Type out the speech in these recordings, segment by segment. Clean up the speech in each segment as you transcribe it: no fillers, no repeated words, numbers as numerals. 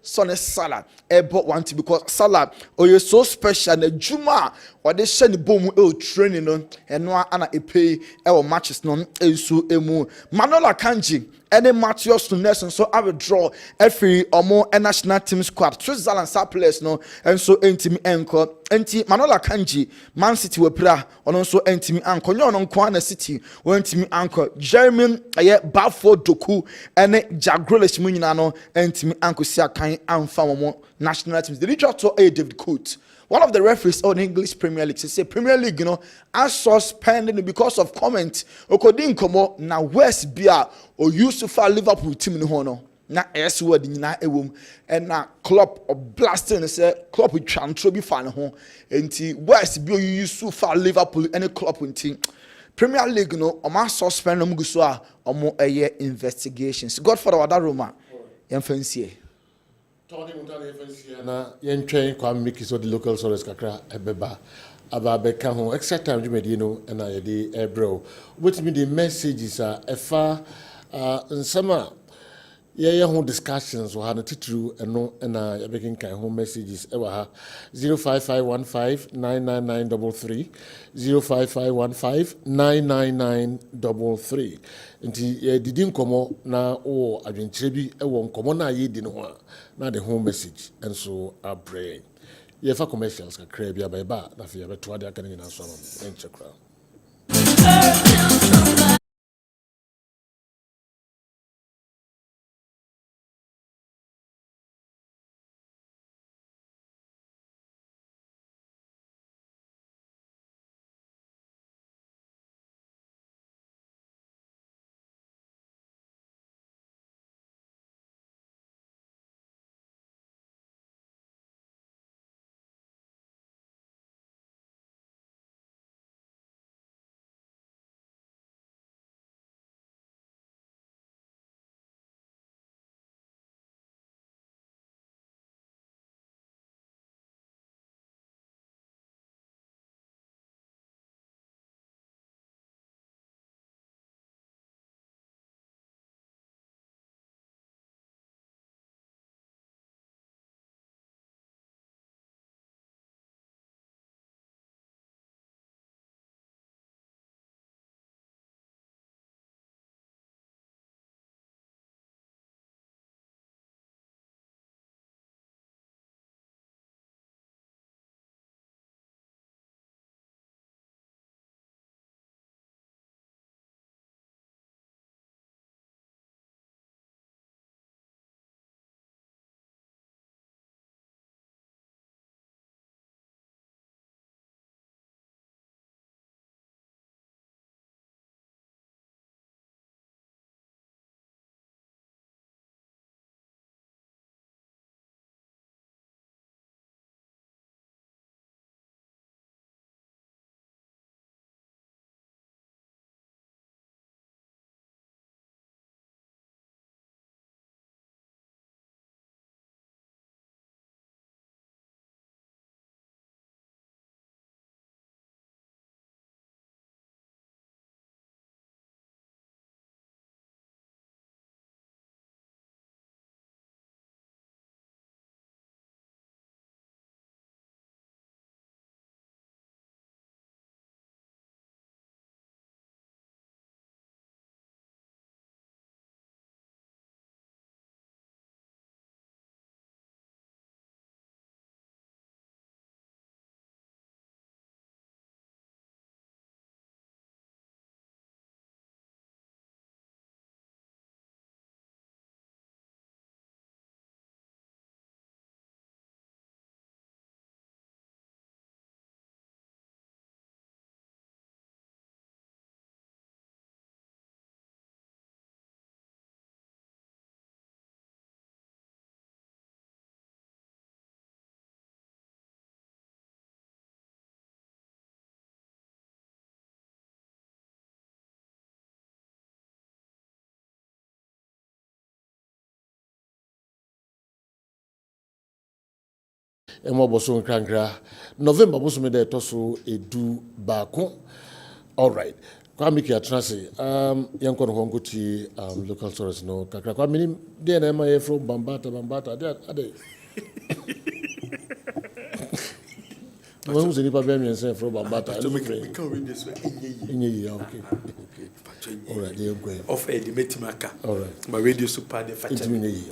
Sonne Salah bought one to because Salah or you so special the Juma or they send the bomb training on and no ana pay our matches non so emu Manola Kanji any Matthias to Nelson so I will draw every or more national team squad Switzerland players no and so entimi enko enti Manola Kanji Man City we pra on also entimi anko nyo no Kwana City we entimi anko Jeremy Bafo Doku ene Jagrolish mu nyina no entimi anko sia kan amfa mo national teams the leader to David Coates. One of the referees on English Premier League say Premier League, are suspending because of comment. Okodin komo na West Bia or Yusufa Liverpool team in hono. Na S word in na ewom and na club or blasting say club with Chantro be fan home. And West Bia Yusufa Liverpool any club in team. Premier League o ma suspend no mugu so a omo investigations. Godfather Wadaroma. Yemfansie. Na yen train kwa miki so the local source kakra ebeba aba beka ho extra time jumedi no na ye di ebro with me the messages are efa nsama ye ho discussions wa na titru eno na ye bekin kan ho messages e wa ha 055159993 055159933 nti ye didi nkomo na o adwenkyere bi e wo nkomo na ye di no ho na the home message and so our brain ye fa commercials ka kra bia ba na fe ye beto ade aka ni na so no en chekra emo boso nkrankra November boso me de to so edu baako. All right. Kwa miki atrase yanko no hongo ti local source no kakra kwa mini dey na ma from bambata ade Who's the nipa be me say from bambata okay all right they go of the metimaka all right my radio super the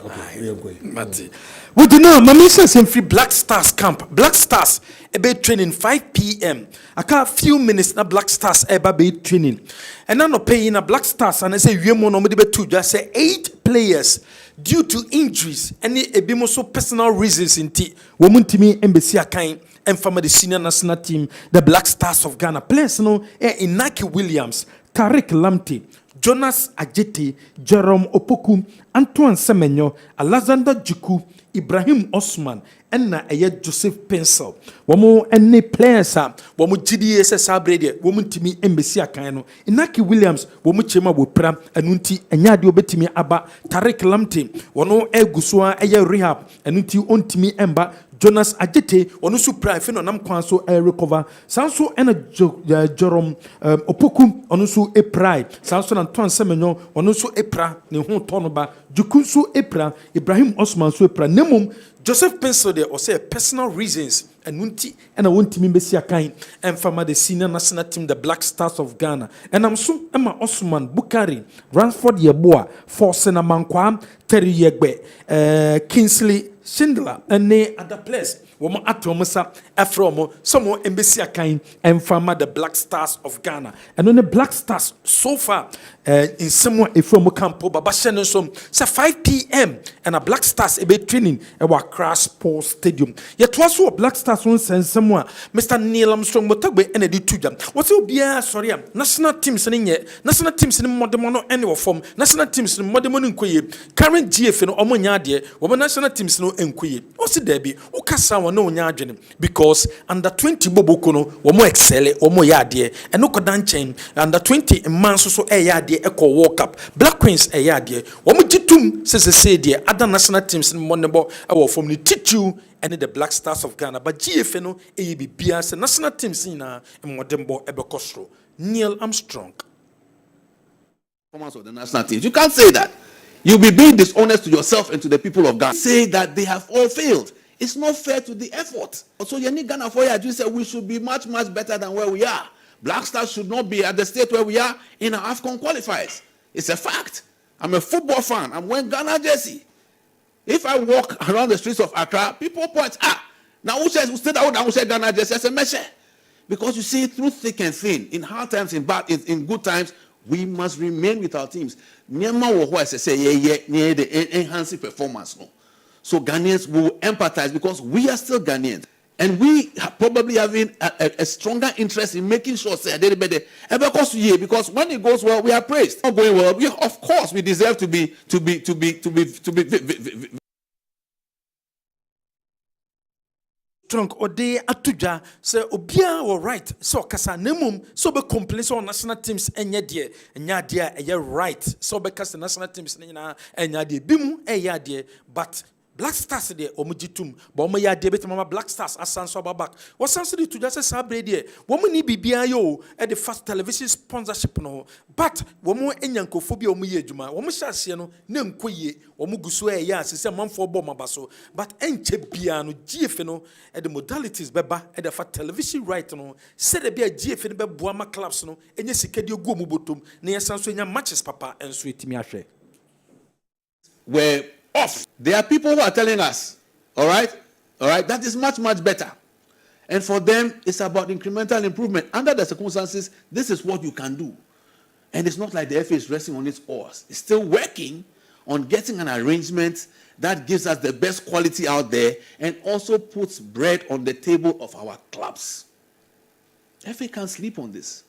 okay they go Mate we do know my mission is free Black Stars camp Black Stars be training 5 p.m. I got few minutes na Black Stars be training and now no paying a Black Stars and I say we no be two just say 8 players due to injuries any ebimo so personal reasons inti wo muntimi embassy akan and from the senior national team the Black Stars of Ghana players no Inaki Williams, Tariq Lamte, Jonas Ajete, Jerome Opoku, Antoine Semenyo, Alexander Juku, Ibrahim Osman, and na Joseph Pencil. Wamo any players wamo GDS sabrede, woman timi embassy akano. Inaki Williams, womu chema wopra, anunti enyadi obetimi aba, Tariq Lamte, wano gusua rehab, anunti ontimi emba. Jonas Ajete, one who pride, no nam kwanso recover. Sanso and a Jerome Opoku, on who a pride. Sanso and Antoine Semenyo, on who a pra, ne hon tonoba, Jukunsu epra, Ibrahim Osman so epra, Nemum, Joseph Pencil there, or say personal reasons, and Munti, and I want to be kind, and from the senior national team, the Black Stars of Ghana. And I'm so Emma Osman, Bukari, Ransford Yeboah, Forsena Manquam, Terry Yegbe, Kingsley. Schindler and ne other place woman atomusa afromo some embassy kind and from the Black Stars of Ghana and on the Black Stars so far in somewhere from campo babashen some say 5 p.m. and a Black Stars a bit training at Accra Sports Stadium yet was so Black Stars one send somewhere Mr. Neil Armstrong Motagbe and the two jam what's your beer sorry national teams in national teams in modern annual form national teams in modern current GF no omonyade woman national teams no enkuye what's there be ukasa no nya adwene because under 20 boboko no wo mo excel wo mo yade e no kodan chen under 20 man so yade e ko World Cup Black Queens yade wo mo gitum se de other national teams no monebo e wo from the titu and the Black Stars of Ghana but GF no e be bia se national teams na e modembo e be kostro Neil Armstrong performance of the national teams. You can't say that. You'll be being dishonest to yourself and to the people of Ghana. Say that they have all failed. It's not fair to the effort. So you need Ghana for you say we should be much better than where we are. Black Stars should not be at the state where we are in our AFCON qualifiers. It's a fact. I'm a football fan. I'm wearing Ghana jersey. If I walk around the streets of Accra, people point, now who says Ghana jersey? I say, Meshe. Because you see, through thick and thin, in hard times, in bad, in good times, we must remain with our teams. Enhancing performance. No. So Ghanaians will empathize because we are still Ghanaians. And we probably having a stronger interest in making sure because when it goes well, we are praised. Not going well, of course we deserve to be trunk or day atuja say obia or right so kasa nemum so be complain so national teams enya dia right so be kasa national teams na enya dia bimu eya dia but Black Stars de omujitum but omo ya de betama Black Stars asanso babak wasanso de tuja say sabre de womo ni bibia yo e the first television sponsorship no but womo enyankofobia omo ye adwuma womo hyase no na nkoye womo guso e ya asese manfo bo mabaso but enche bia no GF no e the modalities beba e the first television right no say de bia GF no beboa ma clubs no enye sikadi ogu omo botom na yesanso enya matches papa enso etimi ahwe where off. There are people who are telling us, all right, that is much better. And for them, it's about incremental improvement. Under the circumstances, this is what you can do. And it's not like the FA is resting on its oars. It's still working on getting an arrangement that gives us the best quality out there and also puts bread on the table of our clubs. FA can't sleep on this.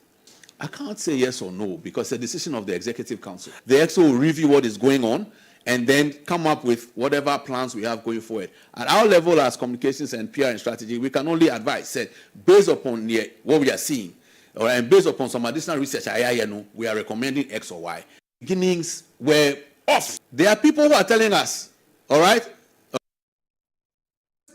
I can't say yes or no because it's a decision of the Executive Council. The EXO will review what is going on and then come up with whatever plans we have going forward. At our level as communications and PR and strategy, we can only advise, say, based upon what we are seeing, and based upon some additional research, we are recommending X or Y. Beginnings were off. There are people who are telling us, all right,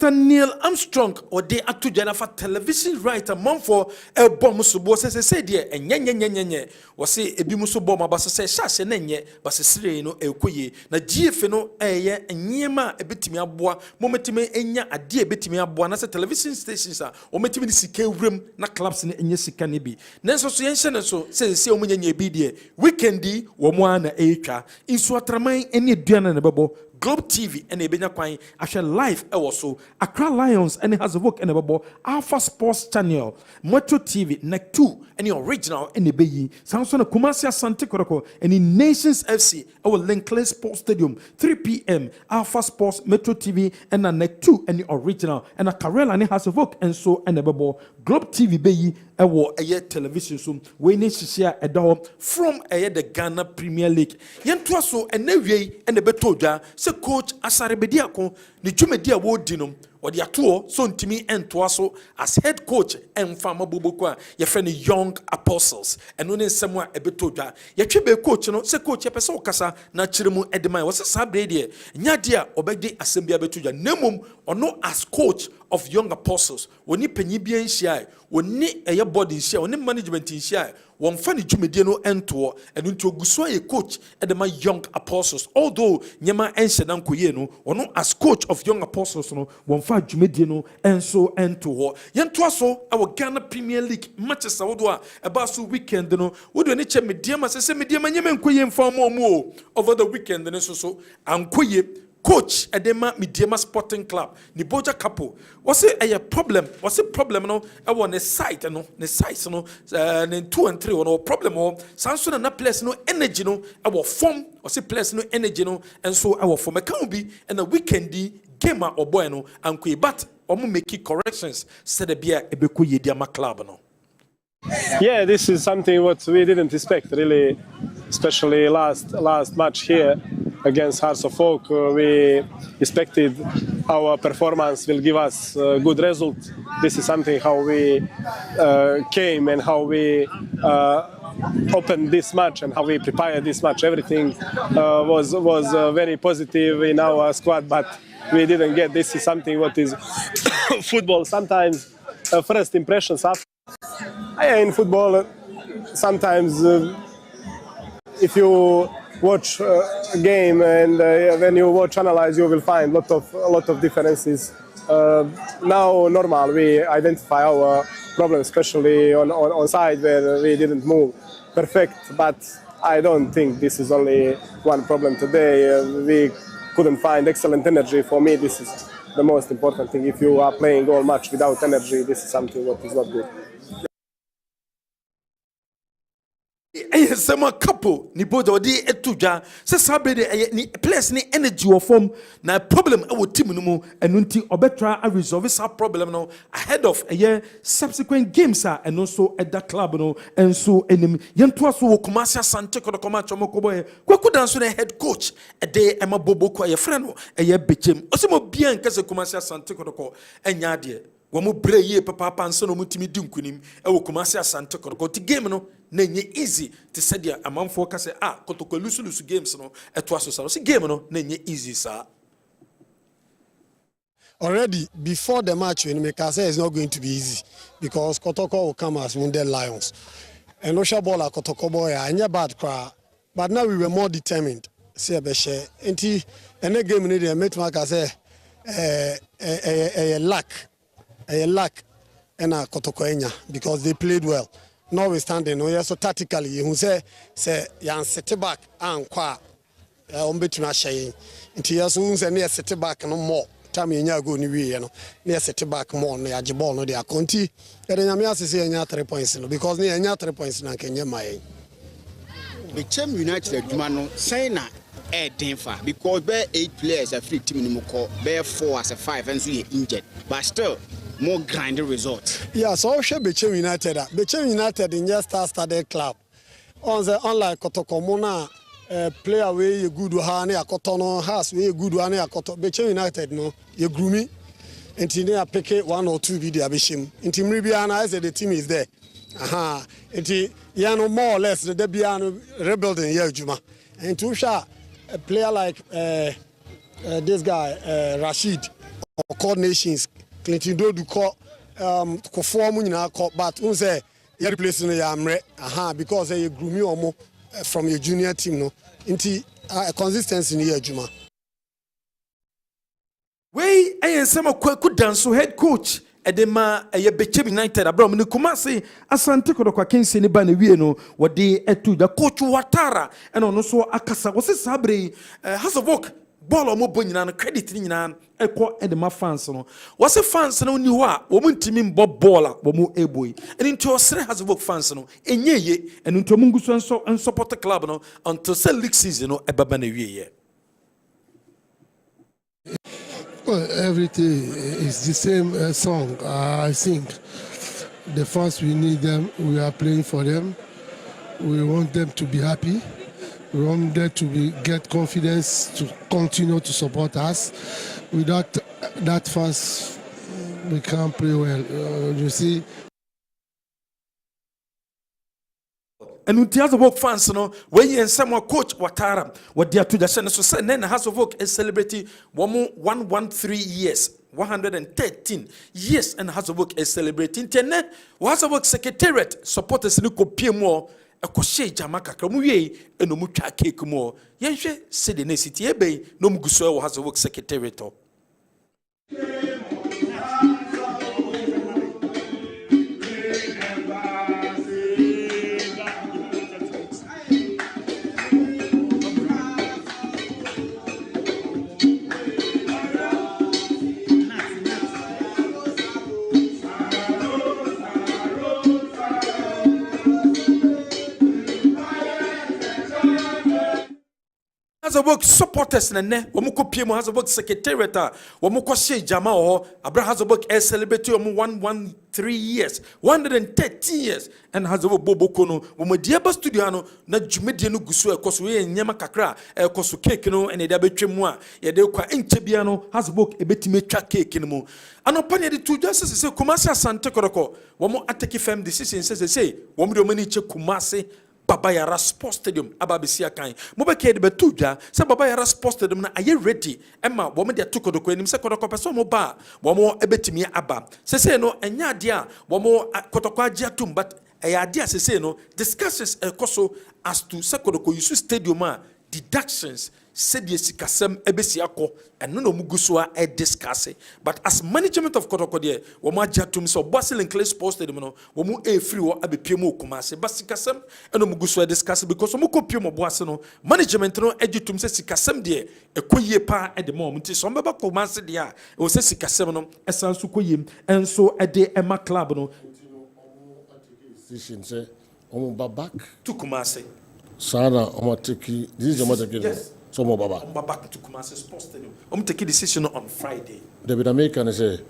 Neil Armstrong or de atu jana for television writer mom for a bomb subo say dear and nye was say a bimuso bomb about say shas and nye but se no ekoye na gfno eye nyema a bitimi aboa momentime enya ade a bitimi aboa na say television stations are o metimi di sika wrem na clubs ne enye sika ne bi nanso so yenhye so say o munya bi de weekendi wo mo ana etwa inso atraman ene aduana ne bebo Globe TV and Ebenya Kwai actually live also Accra Lions and it has a work and a Alpha Sports Channel Metro TV Neck 2 and the original and the Bayi Samson Kumasia Sante Koroko and in Nations FC our Linkley Sports Stadium 3 p.m. Alpha Sports Metro TV and a Neck 2 and the original and a Karel and it has a work and so and a Globe TV Bayi a television so we need to share a dog from the Ghana Premier League Yentwaso and Nevi and the Betoja coach Asaribediako, the Jumedia Wodinum, or the Atuo, son to me and Twaso, as head coach and Farmer Bubukwa, your friend young apostles, and when somewhere a betoja, your chibe coach, no, say coach Epeso Casa, Nachirimu Edema, was a sabradia, Nyadia, Obedi Assembly Betuja, Nemum, or no as coach of young apostles, when you penny be in shy, when ni a body share, when management in shy. One funny Jumediano enter and into Gusway coach at the young apostles. Although Nyama and Sedan Kuyeno, or no as coach of young apostles, no one fight Jumediano and so enter. Yantuaso, our Ghana Premier League matches Saudwa about so weekend, no, would any check Mediama say Mediama Yemen Kuyen for more over the weekend than so and Kuye. Coach Edema Mediama Sporting Club, Niboja couple. Was it a problem? Was it problem? No, I want a site, no, the sites, no, then 2 and 3 or no problem. Or Samson and that place no energy, no, our form was a place no energy, no, and so our form can be and a weekendy gamer or bueno and kui, but make corrections, said a beer a beku Diama club, no. Yeah, this is something what we didn't expect really, especially last match here against Hearts of Oak. We expected our performance will give us a good result. This is something how we came and how we opened this match and how we prepared this match. Everything was very positive in our squad, but we didn't get. This is something what is football. Sometimes first impressions after. In football, sometimes if you watch a game and when you analyze, you will find a lot of differences. Now, normal, we identify our problems, especially on side where we didn't move perfect. But I don't think this is only one problem today. We couldn't find excellent energy. For me, this is the most important thing. If you are playing all match without energy, this is something that is not good. Some couple ni both or the etuja says sabre ni place ni energy or form na problem our team no mu enunti obetra a resolve this problem no ahead of a year subsequent games and also at that club no and so enemy yentoa so Kumasi Asante ko koma chomokobo kwaku dan so na head coach e dey ema boboko ye friend no e ye bechem osimo bia nkase Kumasi Asante ko enya de womo breye papa panso no mutimi dinkunim e wo Kumasi Asante ko ti game no na nye easy to say dia amanfo ka say kotoko lusu games no eto aso say game no na nye easy sa. Already before the match when me say it's not going to be easy because Kotoko will come as wounded lions and Osha Bola Kotoko boy anya bad cry but now we were more determined say ebeshe enti ene game ni dey make maka say a lack and a Kotoko enya because they played well. Notwithstanding, so tactically, you say you sit back and qua between shay. Until you soon say near sit back no more. Time you go near sit back more near Jabal no dia conti. And then I'm say 3 points because near 3 points na Kenya my. The Chem United Jumano say na denfa because be 8 players a free team no call be 4 as a 5 and so injured. But still more grinding results. Yeah, so Bechem United. Bechem United in just started club. Unlike Kotokomona, player way you good one a Kotono has way good one a Koto. Bechem United no, you groomy. And today I pick 1 or 2 video Bishim. In Team Ribiana, I said the team is there. And Yano more or less the Debiano rebuilding Juma. And Tusha, a player like this guy Rashid. coordinations Clinton do call ko form nyina call but who say you replace no ya amre because you grew me omo from your junior team no nti consistency in your juma. Wey ayensema kwaku danso head coach edema Kessben United abram ni Kumasi asante kodokwa kense ni ba na wie no wode etu da coach Watara eno no so akasa wo se sabre has of work ball omo bo nyina no credit ni nyina ekọ edema fans no wo se fans no ni ho a wo ntimi mbo ball a wo mo eboy eni nti osre has of work fans no enyeye eni nti omunguso enso support club no until say league season no ebaba na wie ye. Well, everything is the same song. I think the fans, we need them. We are playing for them. We want them to be happy. We want them to get confidence to continue to support us. Without that fans, we can't play well. You see. And with the House of Work fans, when you and someone coach Watara, what they are to the Senate, so say, then the House of Work is celebrating 113 years, 113 years, and the House of Work is celebrating. Tene, House of Work Secretariat supporters in the Copiemo, a crochet Jamaica, Kamuye, and no mucha cake more. Yanshe said the city, ebe, no Muguso House of Work Secretariat. Has a work supporters na ne wo ko pie mo has a work secretariat wo ko she jama ho abra has a work celebrate 113 years 113 years and has a work boboko no wo mo die ba studio no na dwumedie no guso ekoso ye nyema kakra ekoso cake no ene da betwemu a ye de kwa enche bia no has a work ebetime twa cake no mu anopa ne de to just say Kumasi asante koroko wo mo ateki fam decision say wo mo de mani che Kumasi Baba Yara Sports Stadium ababisia kan mo be ke de betuja se Baba Yara Sports Stadium na aye ready ema wo me de to kodoko enim se kodoko person mo ba wo mo ebetimi aba se no enya ade a wo mo kodoko agi atum but eya ade a se no discussions ekoso as to se kodoko use stadium a deductions said yes kasem ebesi akọ eno no muguso a discuss but as management of Kotoko there wo ma ajatum so Basel and Clay Sports Stadium no wo mu free wo abepiem Kumasi basi kasem eno muguso a discuss because wo kopiem Boase no management no ajitum se sikasem there ekoyie pa e de mo nti so mbeba Kumasi there a wo se sikasem no esan so koyiem enso e de ema club no decision say omo back to Kumasi Sana omateki this is omateki yes. So mo baba back to Kumasi Sports Stadium take a decision on Friday David American say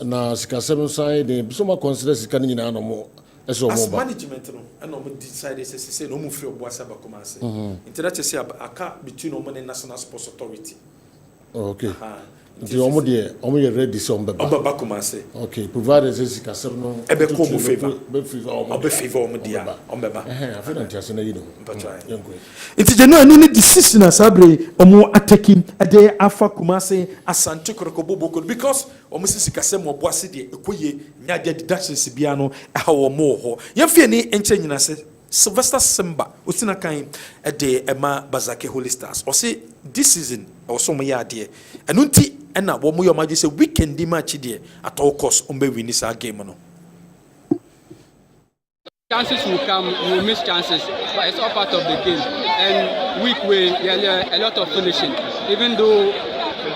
na sikasem side de so ma consider sikani nyina no mo eso mo ba management no and no decide say no mo free Boase ba Kumasi internet say aka between no and National Sports Authority okay the omo de omo ye ready so ba Kumasi okay provided say sikasem no ebe ko mo favor omo dia ombeba I feel that you know It's the no any decision asabre omo attacking ade afa Kumasi asante koroko boboko because omo sikasem mo Boase de ekoye nya de deductions bia no ha wo mo ho yemfie ni enche nyina se Sylvester Simba osina kan de ema Bazake Holy Stars o say this season also mo ya de enunti ena wo mo yo maji say weekend match de at all cost ombe win this game no chances will come, we will miss chances, but it's all part of the game. And week way, a lot of finishing. Even though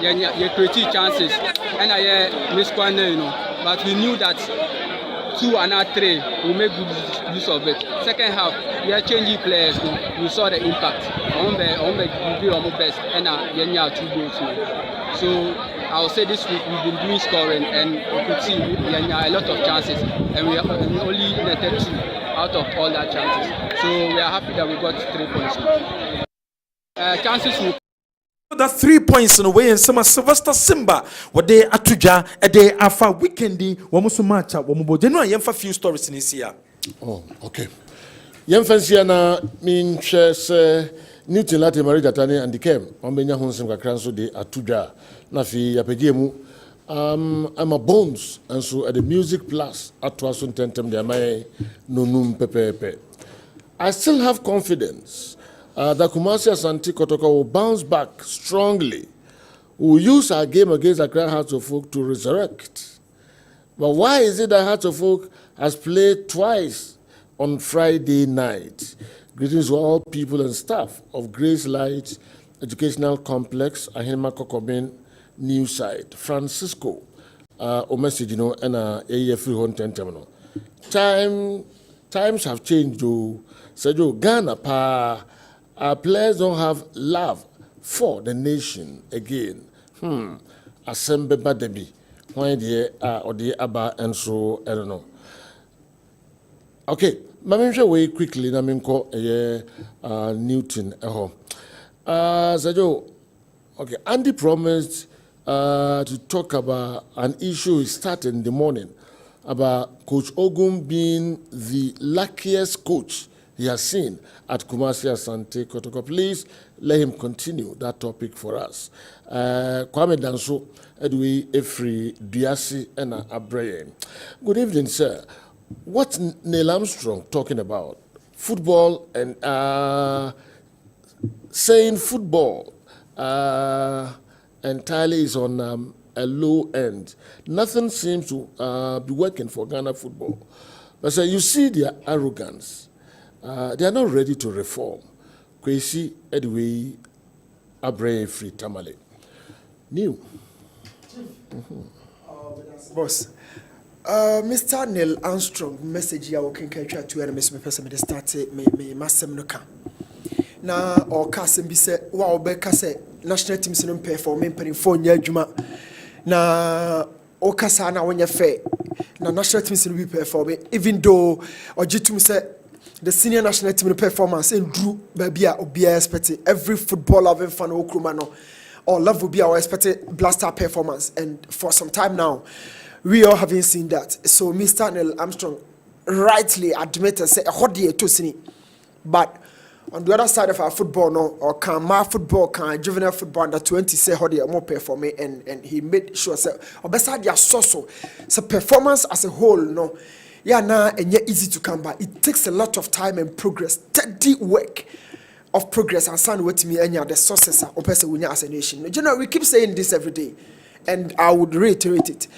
you create chances, and I miss corner, but we knew that 2 and not 3 will make good use of it. Second half, we are changing players. We saw the impact. On the best, and 2 goals. So I will say this week we've been doing scoring, and you could see a lot of chances, and we only netted 2 out of all that chances. So we are happy that we got 3 points. Chances will. That's 3 points in a way, and some Sylvester Simba what they atuja a day afa weekendi wamusu matcha wamubo. You know, I have a few stories in this year. Oh, okay. Yem fancy na min share Newton Latte Marie Tatani and the Kem. Ombenya Honsim Kakranso de atuja na fi yapejemu I'm a bones, and so at the Music Plus at Twasun Tentem, the Amay Nunum Pepe. I still have confidence that Kumasi Asante Kotoko will bounce back strongly. We'll use our game against Accra Hearts of Oak to resurrect. But why is it that Hearts of Oak has played twice on Friday night? Greetings to all people and staff of Grace Light Educational Complex, Ahima Kokobin New Site, Francisco, o message, and a free home tentamino. Times have changed, though. So, Ghana, our players don't have love for the nation again. Assemble Badebi, why the or the Abba, and so, I don't know. Okay, Mamma, way quickly, Naminko, Newton, Sajo, okay, Andy promised to talk about an issue he started in the morning about Coach Ogun being the luckiest coach he has seen at Kumasi Asante Kotoko. Please let him continue that topic for us. Kwame Danso, Edwi Efri Diasi, and Abraham. Good evening, sir. What's Neil Armstrong talking about? Football and saying football entirely is on a low end. Nothing seems to be working for Ghana football. But so you see their arrogance. They are not ready to reform. Kwesi Edway Abre Free Tamale. New. Boss. Mr. Neil Armstrong message ya working catcher to and Miss person me start me massem no ka. Na or kasem bi se wa obeka se national teams no perform mpani phone nya adwuma. Na o kasa na wonya fair. Na national teams no be perform even though ojitum se the senior national team performance and drew baby obia expect every footballer having fan okruma no or love will be our expected blaster performance, and for some time now we all haven't seen that. So Mr. Neil Armstrong rightly admitted say hodie to sini, but on the other side of our football no or can my football can juvenile football under 20 say hodie more performing, and he made sure say obesa dia so performance as a whole no. Yeah, now and yet easy to come by. It takes a lot of time and progress, steady work of progress. And son, what me any the sources are person we as a nation. You know, we keep saying this every day, and I would reiterate it.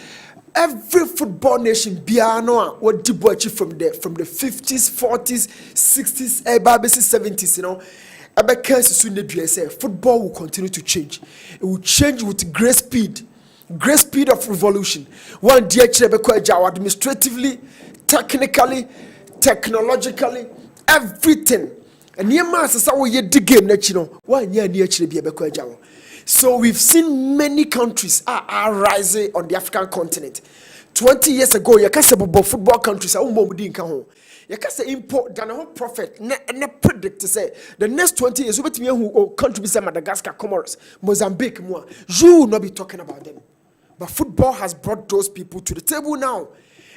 Every football nation, Biano, what debauchery from the 50s, 40s, 60s, 70s, you know. Football will continue to change. It will change with great speed of revolution. One day, administratively, technically, technologically, everything. And so we've seen many countries are rising on the African continent. 20 years ago, you can say football countries are you can say import than a whole prophet and predict to say the next 20 years we who country be Madagascar, Comoros, Mozambique, more. You will not be talking about them. But football has brought those people to the table now.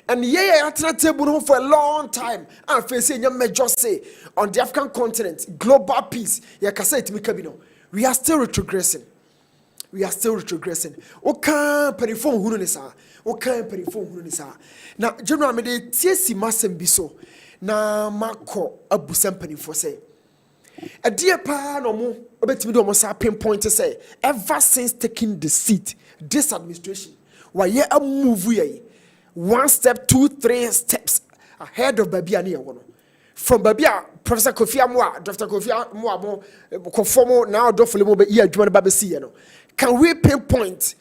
And yeah, at the table for a long time. And facing your major say on the African continent, global peace. We are still retrogressing. Now, General Mede TSC Massem Biso. Na Marco Abusem Penifo say. A dear pa no more, bet me do almost pinpoint to say, ever since taking the seat, this administration, why ye a move we 1 step, 2, 3 steps ahead of Baby Ania. From Babia, Professor Kofi Amwa, Dr. Kofi Amwa, conformo now, Doffolimo be here, Juman Babesi. Can we pinpoint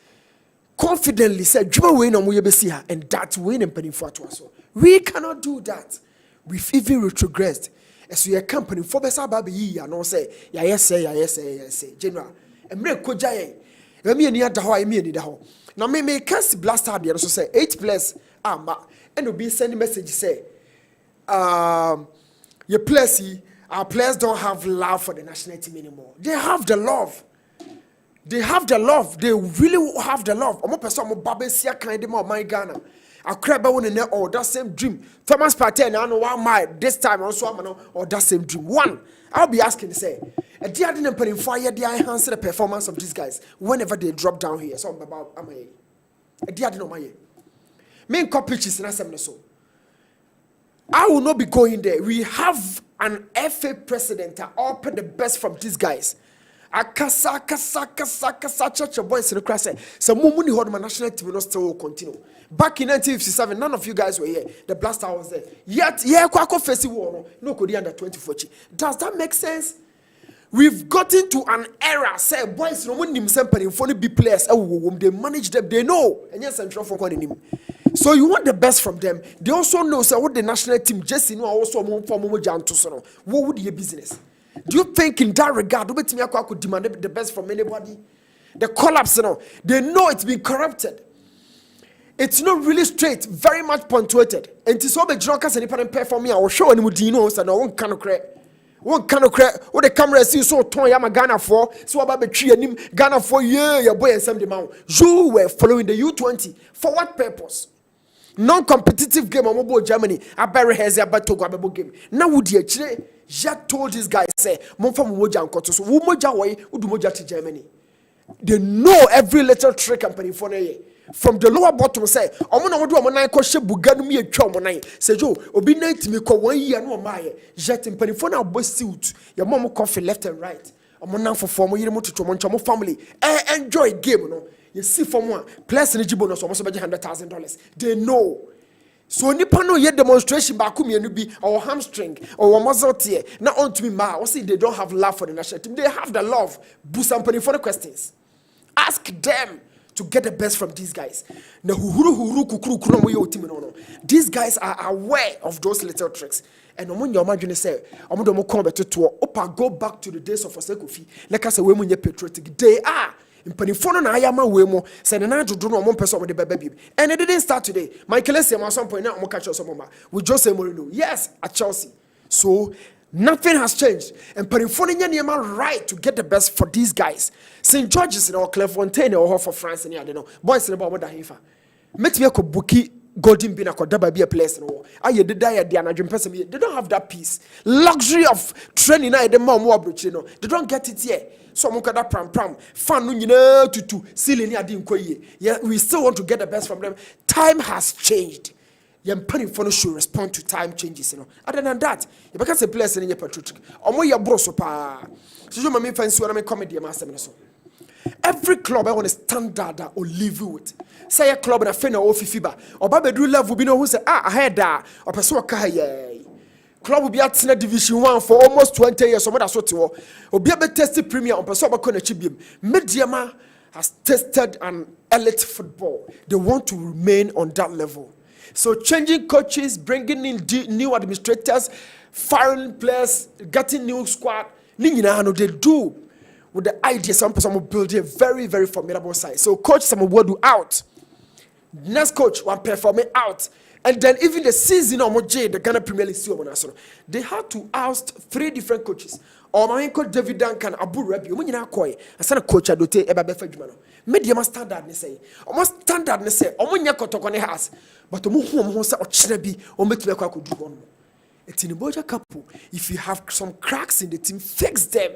confidently say, Juma win on Muyabesi, and that's winning Penifo to us? We cannot do that. We've even retrogressed. As we are company for Bessa Baby, and all say, yes, say, General. And me Kojaye. Let me near the how I mean the how. Now, me cast blaster there, so say 8 players, and will be sending message say, your players, our players don't have love for the national team anymore. They have the love. They really have the love. I'm a person who Babesia kind of my Ghana. I crab one in there or that same dream. Thomas Partey, I know why my this time also I'm or that same dream. One, I'll be asking to say, a dear didn't put in fire, they enhance the performance of these guys whenever they drop down here. So about Edi ade no maye. Me nko pitches na asem ne so. I will not be going there. We have an FA president that open the best from these guys. Akasa church boys in the class. Some money hold my national team will still will continue. Back in 1957, none of you guys were here. The blaster was there. Yet, Kwako Fesi war no could under 2040. Does that make sense? We've gotten to an era. Say boys no one in phone be players. They manage them. They know. And yes, I'm sure for one. So you want the best from them. They also know say what the national team just know also what would your business? Do you think in that regard I could demand the best from anybody? The collapse, they know it's been corrupted. It's not really straight, very much punctuated. And it's all the drunkers and independent pay for me. I will show any dinos and I won't kind of credit. One kind of credit. What the camera sees so torn, I'm a Ghana for. So about the tree and him Ghana for your boy and some demand. You were following the U20. For what purpose? Non-competitive game on mobile Germany. I bury has a battle game. Now would you Jack told this guy, say, Monfa Moja and Kotos, Umoja way, Udumoja to Germany. They know every little trick company for from the lower bottom, say, Omona would do a monai koshe buganumi a chomonai. Say, Joe, Obi night me ko 1 year no my jet in Penifona boy suit. Your mom coffee left and right. Omona for 4 more year to Chomonchamo family. Enjoy game, no. You see for one, plus eligible bonus almost about $100,000. They know. So nipa no yet demonstration back be or hamstring or muscle tear. Not on to me ma. Or see they don't have love for the national team. They have the love. Boost somebody for the questions. Ask them to get the best from these guys. Now these guys are aware of those little tricks. And when your imagine say, I'm going to go back to the days of Osekofi. Like I say, when you're patriotic, they are. Mpanifo na ayama wemo say na dodo no mo pese o de baba bib and it didn't start today. Michael Essien at some point now mo catch us some with Jose Mourinho, yes, at Chelsea. So nothing has changed. And Mpanifo na nyama right to get the best for these guys. St. George's or Clairefontaine or for France and I don't know. Boys in about what hifa. Met me ko buki golden bin akoda ba be a place no. Aye de die de anadwem person they don't have that peace. Luxury of training na de ma mo abrochi no. They don't get it here. So mukada pram fan no nyina tutu ceiling ade nkoye. Yeah, we still want to get the best from them. Time has changed. Yem panifo no should respond to time changes, Other than that, you because a place in your patriotic. Omo ya bro so pa. So you mama fancy when I comedy master so. Every club I want a standard that will live with. Say a club na fe na ofifiba. Oba bedru level bi no who say ahead da or person waka yeah. Club will be at Division 1 for almost 20 years. Some of that's what you will be able to test the Premier on Person Mediama has tested an elite football. They want to remain on that level. So changing coaches, bringing in new administrators, firing players, getting new squad. They do with the idea some person will build a very, very formidable side. So coach some will do out. Next coach will perform it out. And then even the season of the Ghana Premier League, they had to oust 3 different coaches. Or my coach David Duncan, Abu Rabi, when you are quiet, I said a coach I do take a baby fedman. Medium standard, they say. Almost standard, they say, or when you got on the house. But the Muhum or Chinabi or Metleka could do one more. It's in a Boja couple. If you have some cracks in the team, fix them.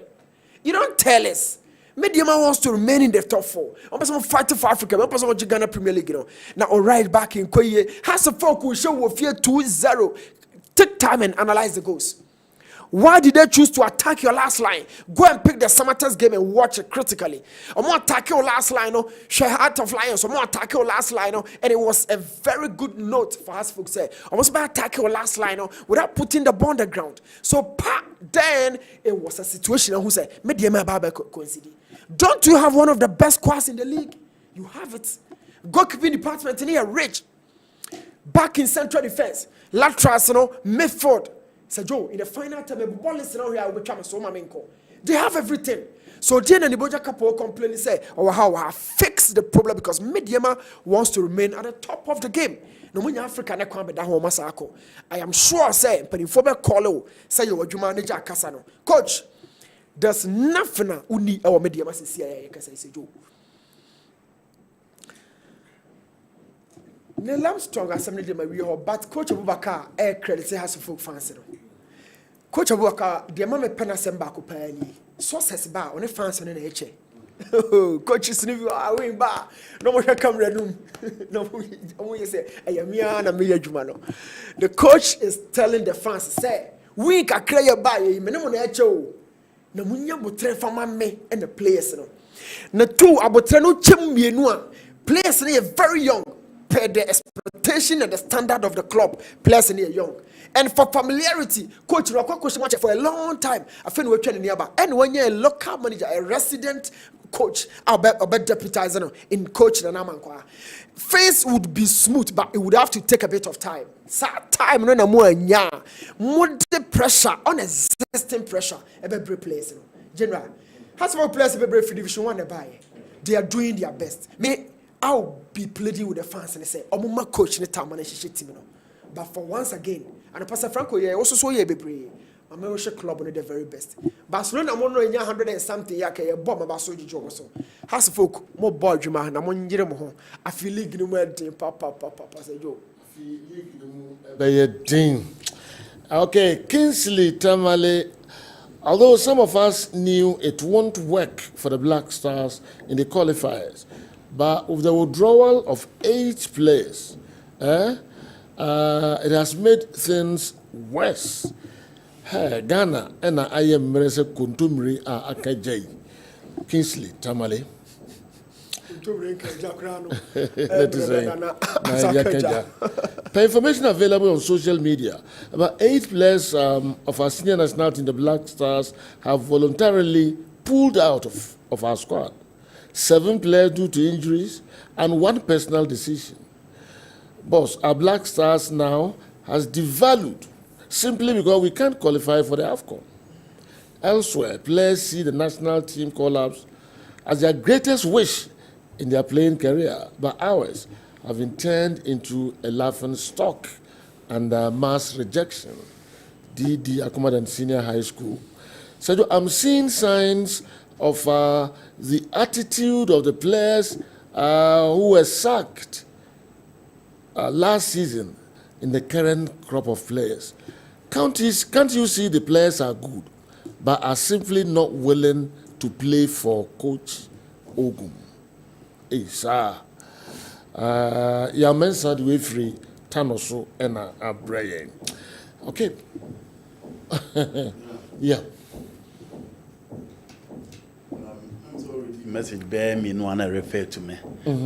You don't tell us. Mediama wants to remain in the top 4. I'm person fight for Africa. I'm person Ghana Premier League. Now, all right, back in Koye, has a folk who show will fear 2-0. Take time and analyze the goals. Why did they choose to attack your last line? Go and pick the Samatas game and watch it critically. I'm going to attack your last line. Share out of lions. I'm going to attack your last line. And it was a very good note for us folks say. I was about to attack your last line without putting the ball on the ground. So then it was a situation who said, don't you have one of the best squads in the league? You have it. Goalkeeping department in here, rich. Back in central defense. Lateral, midfield. Say Joe, in the final time, they have everything. So Jane and the Boja couple complain say, oh how I fix the problem because Mediama wants to remain at the top of the game. No when Africa na kwambe da ho masako. I am sure say Penifo call say you adwuma manager Kasano. Coach, there's nothing uni our Mediama say kasa say Joe. Nelam strong assembly de we but Coach Abubakar air credit has folk fans. Coach Abubakar the mama penasem back pani. Sources ba on fans on na eche. Coaches ni win ba no mo camera room no mo say ayamia na me adwuma no. The coach is telling the fans say we kakra ye ba ye me no na eche o na munya botre fama me and the players no na two abotre no chem mienu a players no very young per the expectation and the standard of the club. Players no young. And for familiarity, coach Rokoko for a long time. I feel we're training nearby. And when you're a local manager, a resident coach, I'll bet deputizer in coach the Namankwa. Face would be smooth, but it would have to take a bit of time. Time no more more pressure, unexisting pressure. Every place, general. Has more players every division one buy. They are doing their best. Me, I'll be pleading with the fans and say, "Omuma coach ne time and she team." But for once again, and Pastor Franco, yeah, also so yeah, baby. American club on the very best. Barcelona, I'm on 100 and something. Yeah, okay, bomb about so you joke so. Has folk more boy, you man. I'm on Jeremo. I feel league no more team. Papa, say Joe. Okay, Kingsley Tamale. Although some of us knew it won't work for the Black Stars in the qualifiers, but with the withdrawal of 8 players, it has made things worse. Hey, Ghana and I am Merese Kuntumri Akajay. Kingsley Tamale. Per information available on social media, about 8 players of our senior national team, the Black Stars, have voluntarily pulled out of our squad. 7 players due to injuries and 1 personal decision. Boss, our Black Stars now has devalued simply because we can't qualify for the AFCON. Elsewhere, players see the national team collapse as their greatest wish in their playing career, but ours have been turned into a laughing stock and mass rejection. DD Akumadan Senior High School. So I'm seeing signs of the attitude of the players who were sacked last season in the current crop of players. Can't you see the players are good, but are simply not willing to play for Coach Ogum? Hey, sir. You mentioned we free Tanoso and a Brian. Okay. Yeah. Message bear me no one refer to me.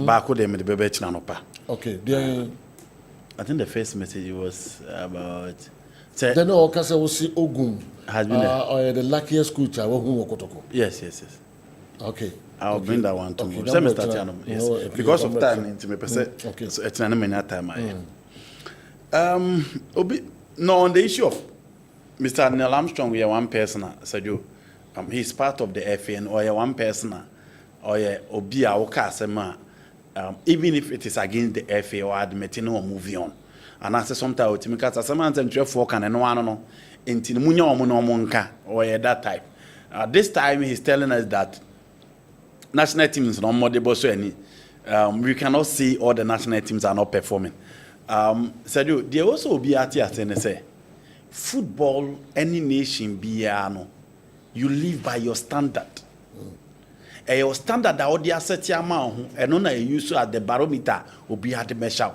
Back with them the baby channel. Okay. I think the first message was about. Then Okasa will see Ogum has been or the luckiest school child who Okotoko. Yes. Okay. I'll bring that one to me. Yes. Because of time, into me okay. So it's an minute time. No, on the issue of Mr. Neil Armstrong, we are one person. Said you, he's part of the FN, or you're one person, or be our customer. Even if it is against the FA or admitting or moving on. And I say sometimes to me, because sometimes I'm 4 and no into the Munya or that type. This time he's telling us that national teams no more we cannot see all the national teams are not performing. So there also be at and say football, any nation be you live by your standard. Your standard that all the asset amount and on use at the barometer will be at the measure.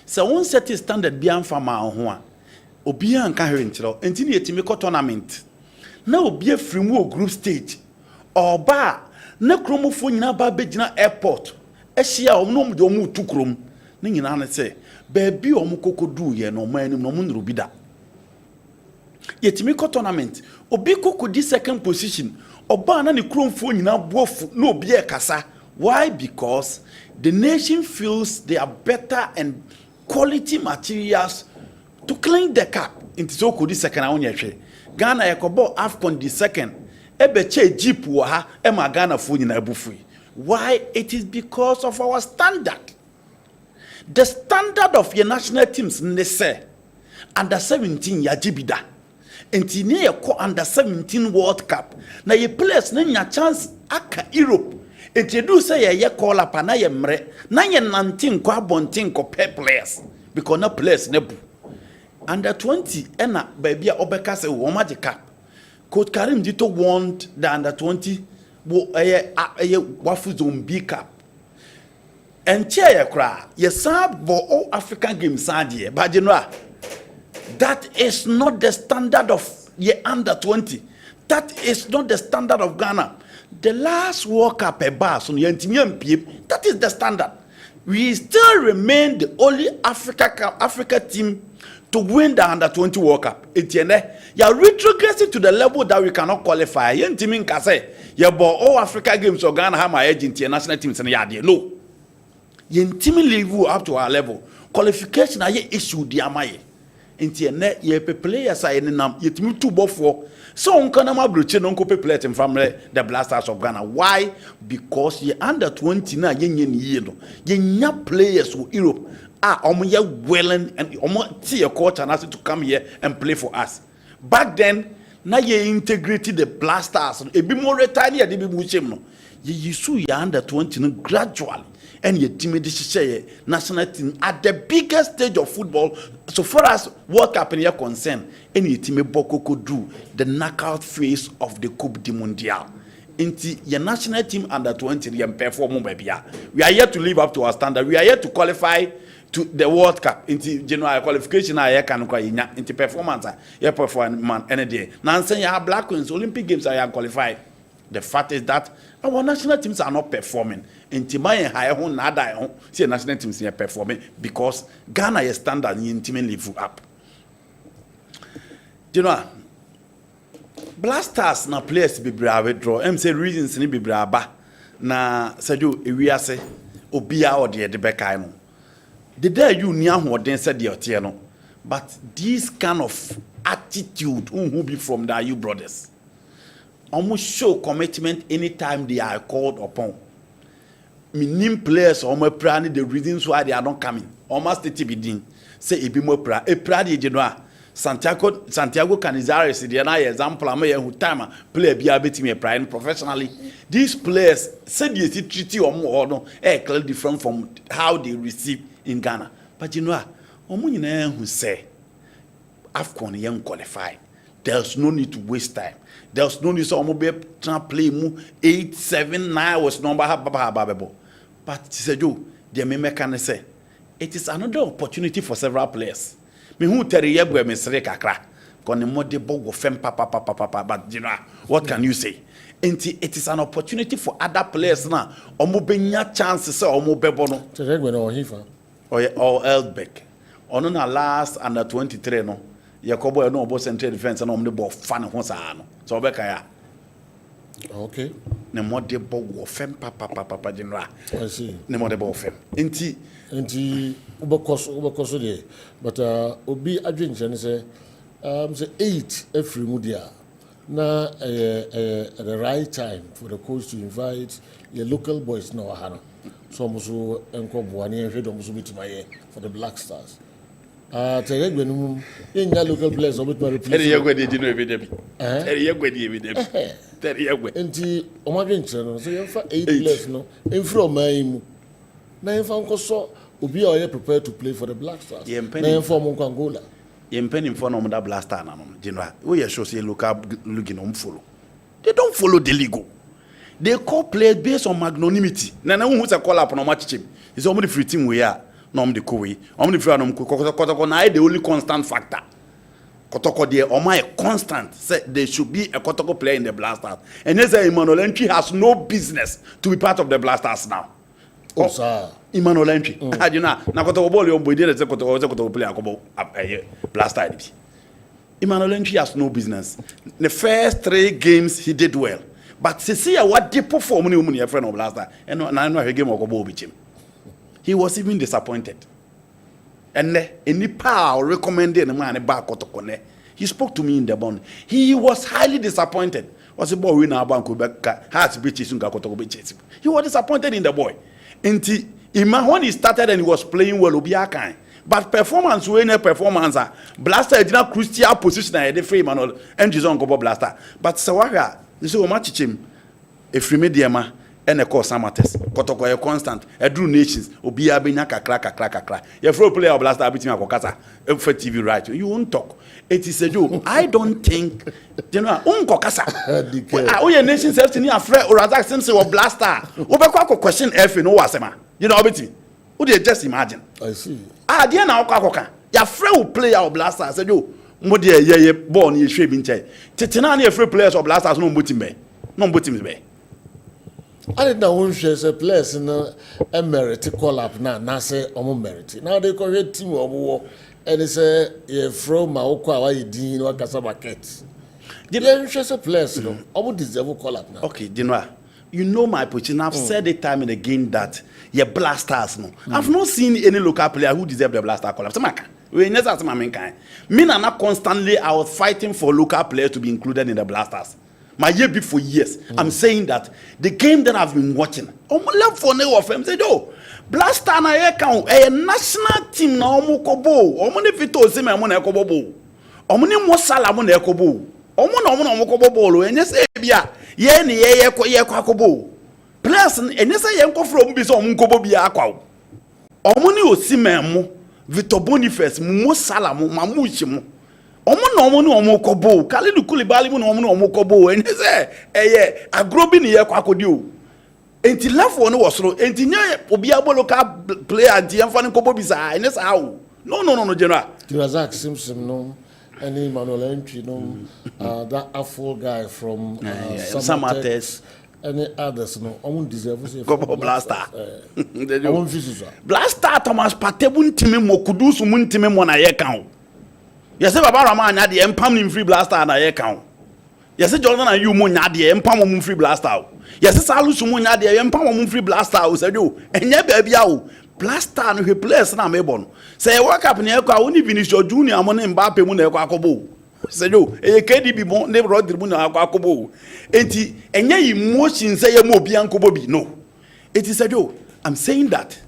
So one set standard beyond farmer on Obi and carrying until you team tournament. Now be a free group stage or bar. Na kromofo nyina ba begina airport ehia omnom de omu tu krom ne nyina na se ba bi omu kokodu ye no man nim no mu nru bida yetimi ko tournament obi kokodi second position oba na ne kromfo nyina bofu na obi e kasa. Why? Because the nation feels they are better and quality materials to clean the cap into so kodi second awon Ghana yakobo AFCON the second. Jeep Ghana why? It is because of our standard. The standard of your national teams nese under 17 ya jibida. Enti ne yeko under 17 World Cup. Na ye players na nya chance aka Europe. Enti do say ye call up na ye mre na ye 19 ko abontin ko players because na players nebu. Under 20 ena baby obeka say wo magic cap. Coach Karim Dito warned the under 20 bo eye wafu zombi cup and chair cry yes all African games sadie but you know that is not the standard of ye under 20. That is not the standard of Ghana. The last World Cup that is the standard. We still remain the only Africa team to win the under 20 World Cup. You are retrogressing to the level that we cannot qualify. You team say you all Africa games or Ghana have my agent national teams and no. You team level up to our level. Qualification are issue the amaye. Ye players are in nam yetimi two for so unkana mabruche no nko play team from the Blasters of Ghana. Why? Because ye under 20 na ye no ye nya players who Europe omo ye willing and omo see a coach and asked to come here and play for us. Back then na ye integrated the Blasters e bi more tiny e bi mu chem no ye yisu ye under 20 no gradually. And your team national team at the biggest stage of football, so far as World Cup in your concern, any team Boko could do the knockout phase of the Coupe du Mondial. Into your national team under 20 and perform baby. We are here to live up to our standard. We are here to qualify to the World Cup into general qualification. I can into performance. You perform man any day. Now I'm saying you have Black Queens Olympic Games. I am qualified. The fact is that our national teams are not performing. In Timaya high home, nada home, see national teams are performing because Ghana is standard in team live up. You know, Blasters na players be brave draw. Say reasons ni be brave na Sergio Ewiase obia or the beka no. The day you near who then said the otieno. But this kind of attitude who be from the you brothers. Almost show commitment anytime they are called upon. Minim players almost planning the reasons why they are not coming. Almost the TBD say it be more pra. A pradi genoa Santiago Canizares the another example. I'm who time play be able to me prime professionally. These players said you see treaty or more or no clearly different from how they receive in Ghana. But you know, who say AFCON young qualified. There's no need to waste time. There's no need to play 8, 7, 9 was number. But Joe, the American say it is another opportunity for several players. Me who tell you we mesre kakra. Kon mo de bogo fem papa. But you know what can you say? It is an opportunity for other players now. Omo benya chances say omo bebo no. Teregwe no hifa. Or Elbeck. Ono na last under 23 no. Yakobo no about central defense and the ball fan ho sa no so obeka ya okay ne mode ball wo fem papa general I see ne mode ball fem enti ubekoso dey but obi adwenche say 8 every mudia na at the right time for the coach to invite your local boys no hano so muso enko boani enhwe do muso bitimaye for the Black Stars. Teregwe no in local players obit my replace. Teregwe dey no evidence. Teregwe dey evidence. Teregwe. Enti o ma dwenche no so you fa 8 players no enfro man na enfa nkoso obi a prepared to play for the Black Stars. Na enfa mo Angola. Ye mpeni for no da Blaster na no. General, we show say local league no follow. They don't follow the league. They call players based on magnanimity. Na who say call up no match chip. It's only free team we are. No the kowe the free no kotoko na the only constant factor kotoko there o my constant say there should be a kotoko player in the Blasters and yes Emmanuel Entry has no business to be part of the Blasters now. Oh sir Emmanuel Entry you know na kotoko ball yo boy dey say kotoko player akobo Blaster Emmanuel Entry has no business. The first 3 games he did well but see what they perform ni omu ni friend of Blaster and na no game akobo obi. He was even disappointed. And any power recommended the man back. He spoke to me in the bond. He was highly disappointed. Was a boy winner bank has bitches. He was disappointed in the boy. When he started and he was playing well, but performance performance Blaster did not crucial position at the free man and his own Blaster. But Sawara, this is what him. If you made ɛna ɛkɔ Samates Kotoko yɛ constant ɛduru Nations obiara benya kakra yɛ flow player of Blaster abitimi akɔkasa for TV right you won't talk it is a joke I don't think general unkɔkasa oyɛ Nations FC ni afrɛ Razak Simpson of Blaster wobɛkɔ question FA no wasema you know obetimi wo dey just imagine I see deɛ na akɔka ya frɛ wo player of Blaster sɛ jo mo de ye ball ni ehwe bi nkyɛ tetena na ye frɛ players of Blasters no mbotim be I didn't know who shares a place in a merit call up now say omo merit. Now they call it team omo and it's a from Maokwa why dean or Casabaket. Did you share a place no omo deserve call up now? Okay, Dinwa, you know my position. I've said it time and again that ye Blasters no. I've not seen any local player who deserve the Blaster call up. Samaka. We never say my main kind. Me na not constantly I was fighting for local players to be included in the Blasters. My year before years, I'm saying that the game that I've been watching, love for no of them say, "Oh, Blaster na ye count a national team na omo kobo, omo ne fito se me na kobo, omo ni mo sala mo na kobo, omo kobo bolo, enye se bia ye ni ye kwa kobo. Players enye se ye nko from bi so omo kobo bia akwa. Omo ni osime mo, Victor Boniface mo sala mo mamuchi mo. Omo ni omo kobo Kalidu Koulibaly mo omo kobo enye se eye agrobi ni ye kwakodi o enti lafo no wosoro enti nya obi abo local player anti emfa ni kobo bisa enye sa o no general Razak Simpson no any Manuel Entry no that Afro guy from Samates any others no omo deserve say Kobo Blaster omo visa Blaster Thomas Patebu ntimi mo kudusu mu ntimi mo na ye kan. Yes, Baba Rama nya de empam ni free Blaster na ye kan. Yes, Jordan and you mo nya de empam mo free Blaster. Yes, Salusu mo nya de empam mo free Blaster o se do. Enye bia o. Blaster no he players na me bon. Say work up na e kwa oni finish your junior mo na Mbappe mo na e kwa akobo. Se do e KDB bon ne Rodri mo na akwa akobo. Enti enye emotion say ye mo obi ankobo bi no. It is a do. I'm saying that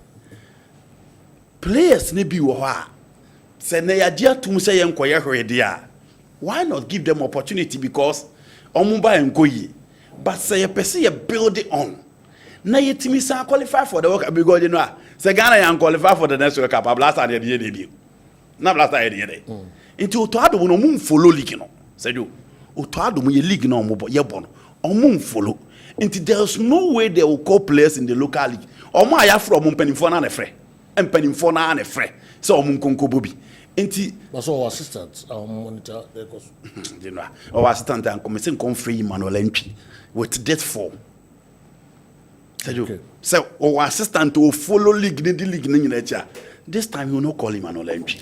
players ne bi wo ha. Say na yadia tum say yenkoye hwede a why not give them opportunity because omuba enkoyi but say person you build it on na yetimi san qualify for the world cup because you know say Ghana yan qualify for the next world cup Blaster dey dey na Blaster dey into otoado no mum follow league no say do otoado mu ye league no mo ye bo no omum follow into there's no way they will call players in the local league omo aya from mpanimfo na frɛ mpanimfo na frɛ say omun konko bobi enti was our assistant monitor the course you know our assistant and commission free Emmanuel Entry with that form so our assistant to follow league the league nyina this time you no call Emmanuel Entry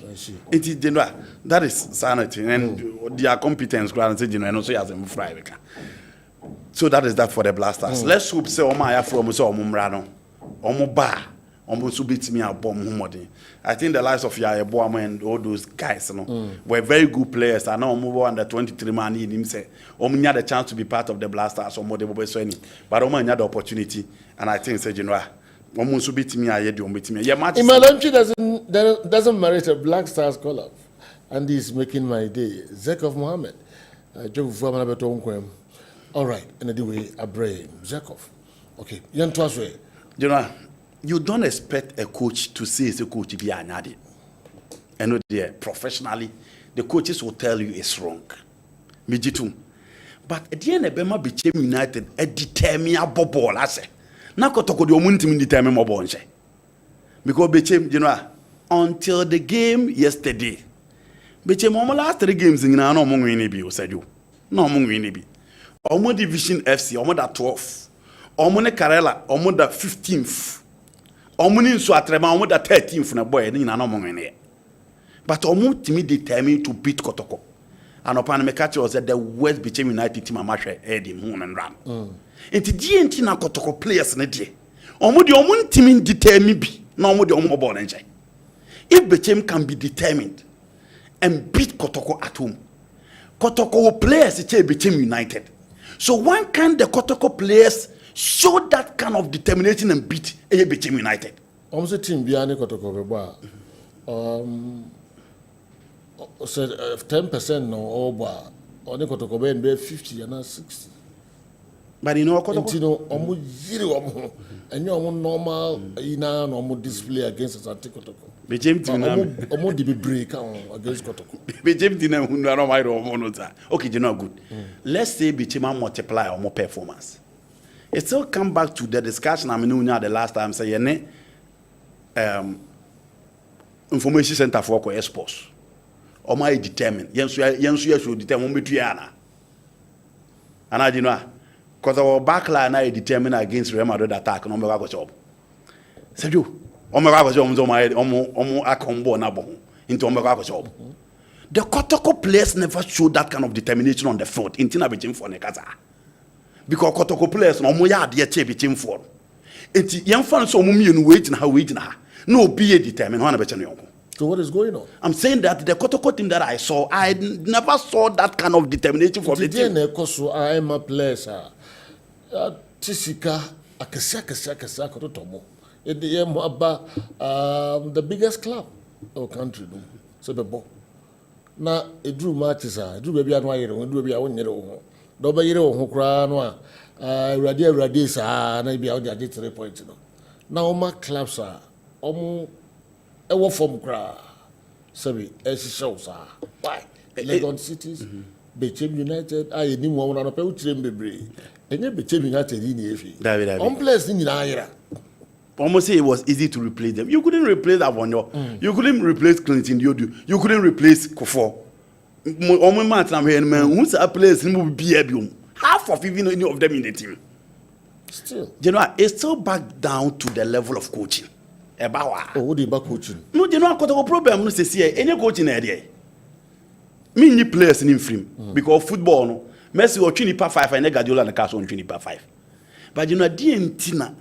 enti you know that is sanity and their competence grant you know so as them fry so that is that for the Blasters let's hope say omo aya from so omo mra no omo ba omo so betimi abom humodi I think the likes of Yayeboam and all those guys, you know, were very good players. I know Omo under 23 man in him say Omo had the chance to be part of the Blasters or more but Omo had the opportunity and I think say General Omo so beat me aye di beat me. Imalanchi doesn't merit a Black Stars call up and he's making my day. Zekov Mohammed. All right, and anyway, Abraham Zekov. Okay, Yan Twaswe. General, you don't expect a coach to say it's a coach be anadi. And there professionally, the coaches will tell you it's wrong. Mijitum. But at the end of Bema became United a determinable ball, I say. Now Kotoko the Omuntim determine more bonche. Because became, until the game yesterday. Became almost last 3 games in no among winning said you. No among winning. Omo Division FC, Omo that 12th. Omo ne Karela, Omo that 15th. Omuni nso atrema omo da 13th na boy ni na no monwene but omo timi determined to beat Kotoko and upon me catch was the West became United team amahwe edi hu na ram enti GNT na Kotoko players na die omo de omo timi determined bi na omo de omo ball nje if Bechem can be determined and beat Kotoko at home Kotoko players che Bechem United so when can the Kotoko players show that kind of determination and beat Bechem United. Almost team behind Kotoko said 10% no over. Only Kotoko be 50 and not 60. But you know, omo yiri omo. And you are normal ina normal display against Asante Kotoko. Omo di be break against Kotoko. Okay, you know good. Let's say Bichima multiply or more performance. It still come back to the discussion I mean the last time say information center for exports. Or my determine. Yensu should determine between and I do know. Because our backline I determine against Real Madrid attack no mega go job. Sergio, o mega go job omo akombo na bo into o mega go job. The Kotoko players never showed that kind of determination on the field. Intina be team for Nekaza. Because Kotoko players no mo ya de che be team for. Enti yen fan so mo mienu wait na. No be determined one be che no. So what is going on? I'm saying that the Kotoko team that I saw, I never saw that kind of determination from the team. I'm a player. Tisika akasa kototomo. The biggest club of country no. So the ball. Na edru matches edru baby anu ayere won edru baby awon nyere wo. Do ba yere wo kra no awrade sa na bia wo dey 3 points no. Na o ma clubs omo ewo form kra. Sabi show sa. Why? Legon Cities, Bechem United, ni mo na no pe utirem bebre. Enye Bechem United ni efi. On place ni na ayera. Almost say it was easy to replace them. You couldn't replace Avonyo. You couldn't replace Clinton Diodu. You couldn't replace Kofo. Omo match na man who's a place ni mo be half of even any of them in the team. Still. You know, it's still back down to the level of coaching. Oh, what about coaching? No, you know, got a problem. No, say any coaching area. Me ni players in film because football no. Messi or Chinipa 5 and Guardiola and Castle on Chinipa 5. But you know, Tina,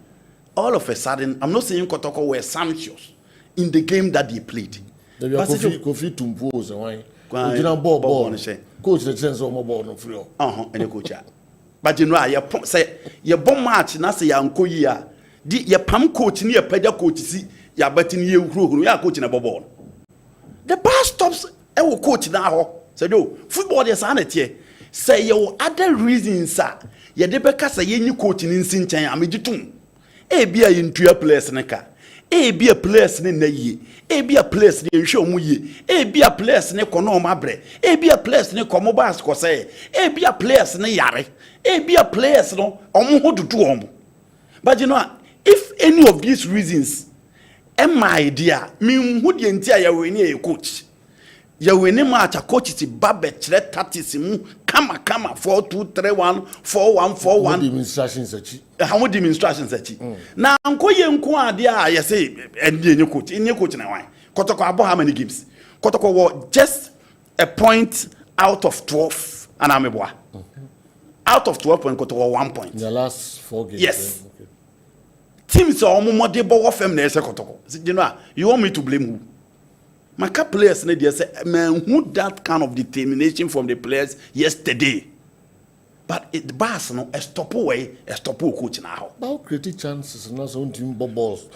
all of a sudden, I'm not saying Kotoko were sumptuous in the game that they played. They were Kofi Tumpos and why? Ball. Coach the sense of mobile no free. Any coach. But you know, your bomb match, na say Yanko ya. Your pam coach near Pedia coach see ya betting you who are coaching a ball. The bar stops I will coach now. Said you football is sanity. Say your other reasons, sir. Ya debeka say you coaching in Sinchan Amiditum. A be a into your place neka. A be a place in ye. A be a place in show muye. A be a place ne kono mabre. A be a place ne komobas kose. A be a place ne yare. A be a place no omo to do. But you know, if any of these reasons, my idea, me who the entire way coach. Ya wini match a coach is babet let tatisim kama 4-2-3-1 4-1-4-1. Demonstrations achi. How demonstrations achi. Na anko ye nko adia ya say any coach na why. Kotoko abo how many games? Kotoko was just a point out of 12 and ameboa. Out of 12 point Kotoko 1 point. In the last 4 games. Yes. Okay. Teams are more de ball of them na Kotoko. You know, you want me to blame who? My players need to say, man, who that kind of determination from the players yesterday. But the boss no a stop coach now. About creating chances and also team balls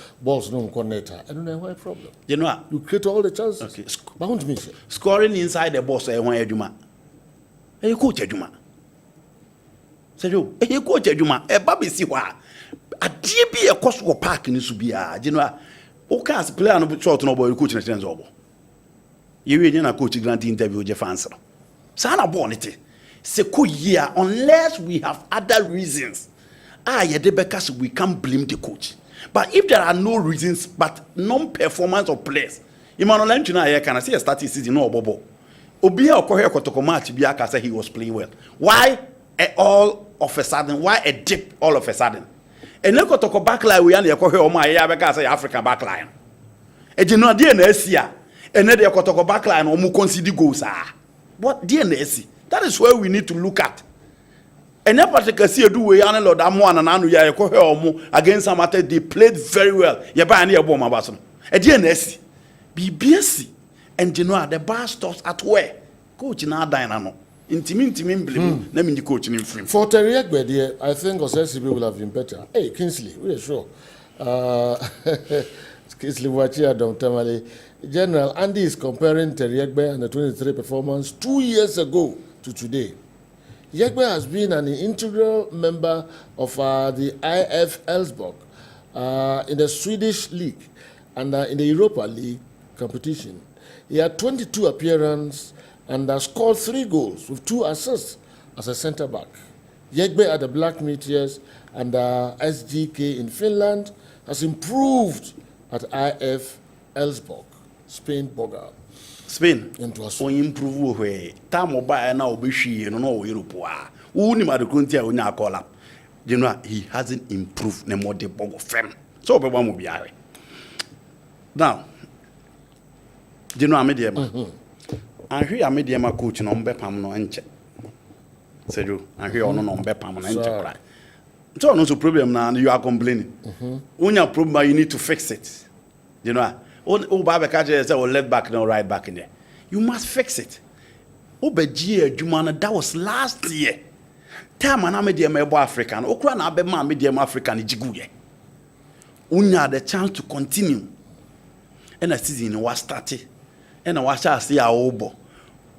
no connect. I don't know why problem. You know, you create all the chances. Okay. Bound me. Scoring inside the box I want Eduma. Hey coach Eduma. Say you, hey coach Eduma, e baby si wa. A DB a cost go park in Subia. You know, okay as player no short no boy coach na change obo. You will not coach grant interview Jeff answer. Sana bonity. Seko year unless we have other reasons. Because we can't blame the coach. But if there are no reasons but non-performance of players, Emmanuel Anchina can I say a starting season no bobo. Obia Okoye Kotoko match Biaka said he was playing well. Why all of a sudden? Why a dip all of a sudden? And then Kotoko backline we only Okoye Oma because say African backline. And you know DNS and then they Kotoko backline or mu concede goals What DNS? That is where we need to look at. And that particular see do we and Lord Amwan and Anu ya against Amate, they played very well. Ya ba any aboma bason. A DNS BBSC and you know the bar stops at where coach na dynamo. Intimate blame. Let me coaching in frame. For Terry Egbedi, I think Osesibi will have been better. Hey, Kingsley, we're sure. Kingsley Wachia Dom Tamale. General Andy is comparing Terry Egbe and the 23 performance 2 years ago to today. Yegbe has been an integral member of the IF Elfsborg in the Swedish league and in the Europa League competition. He had 22 appearances and has scored 3 goals with 2 assists as a centre back. Yegbe at the Black Meteors and SGK in Finland has improved at IF Elfsborg, Spain Boga. Spain, o improve where time oba na obeshi no Europe wa. Uni madukunti a onya akola. You know he hasn't improved ne more de bogo fem. So obe mo biare. Now, you know amediema. Ahwe amediema coach no mbe pam no enche. Seju, ahwe ono no mbe pam no enche kra. So no problem now you are complaining. Unya problem you need to fix it. You know. Oh, Baba Kaja say, left back no right back in there. You must fix it. Obeji Jumana, that was last year. Time an medium African, Okra na be man medium African jiguye. Unya the chance to continue. And a season was started. And I was see our obo.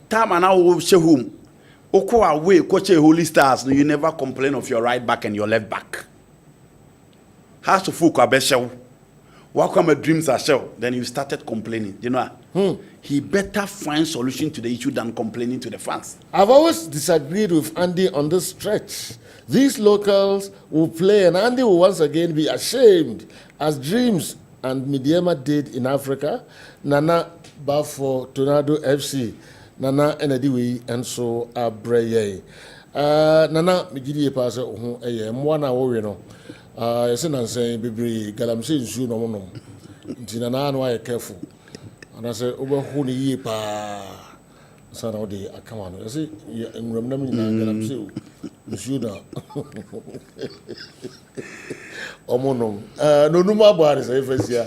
Time an hour show home. Okra away, coach Holy Stars, you never complain of your right back and your left back. Has to fuck a beshow. Welcome a dreams are show. Then you started complaining. You know, he better find solution to the issue than complaining to the fans. I've always disagreed with Andy on this stretch. These locals will play, and Andy will once again be ashamed, as Dreams and Midiema did in Africa. Nana Bafo Tornado FC, Nana Enediwi, and so Abreye. Nana Migidi Pasa, Mwana Owino. Yes, and I'm saying, Baby, Galamsey is you no. Tinana, why careful. And I say, over who ye pa. Son of the account. I say, and remember, Galamsey, you know. Omono. No, no more bodies, I first year.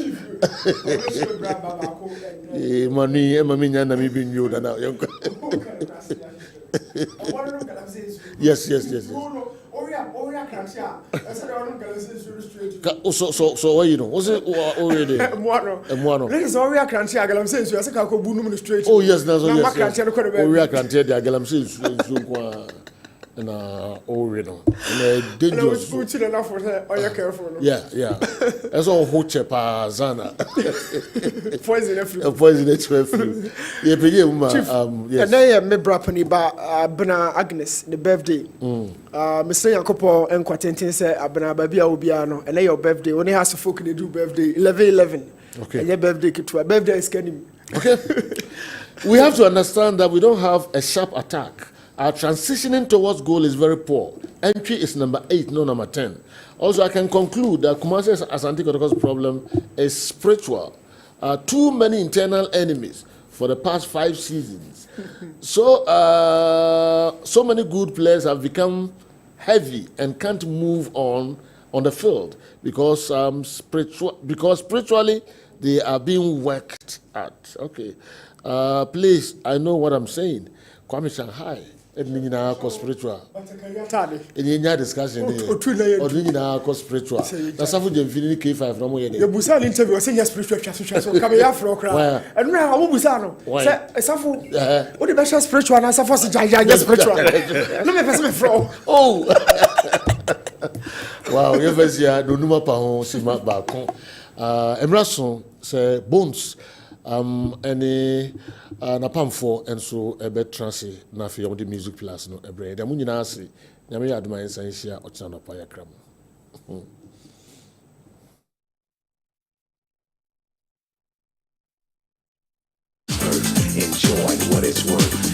Money, Emma Mina, and me being you now. Yes. So what you know? What's it already? Mwano. This is Oria Crantia Galamsey, so I said, I'll go boom straight. Oh, yes, that's all. Oria Crantia, the Galamsey, and Orino. And dangerous. Food enough for her. Are you careful? Yeah. That's all Hoche Pazana. Poison every. Poison every. Yes. And then me brapani ba Bena Agnes the birthday. Mr. Yakopo and Quatentin said Abena Babia Obiano, and then your birthday only has to folk do birthday 11/11. Okay. And your birthday to a birthday is getting. Okay. We have to understand that we don't have a sharp attack. Our transitioning towards goal is very poor. Entry is number 8, no number 10. Also, I can conclude that Kumasi Asante Kotoko's problem is spiritual. Too many internal enemies for the past 5 seasons. So many good players have become heavy and can't move on the field because spiritually they are being worked at. Okay, please, I know what I'm saying. Kwame Shanghai. Spiritual. In discussion, or spiritual. That's how you feel K5 no more. The Busan interview was saying spiritual, so come here for a crowd. And now, what Busano? What the best spiritual and Safo spiritual. Let me pass me from. Oh, wow, you first year, no number Pahon, Sima Bakon. Emerson say Bones. Any napamfo and so a bit transi na fi the music class no ebre da munyina ase na me aduma ensan hia o chana pa yakram. Enjoy what it's worth.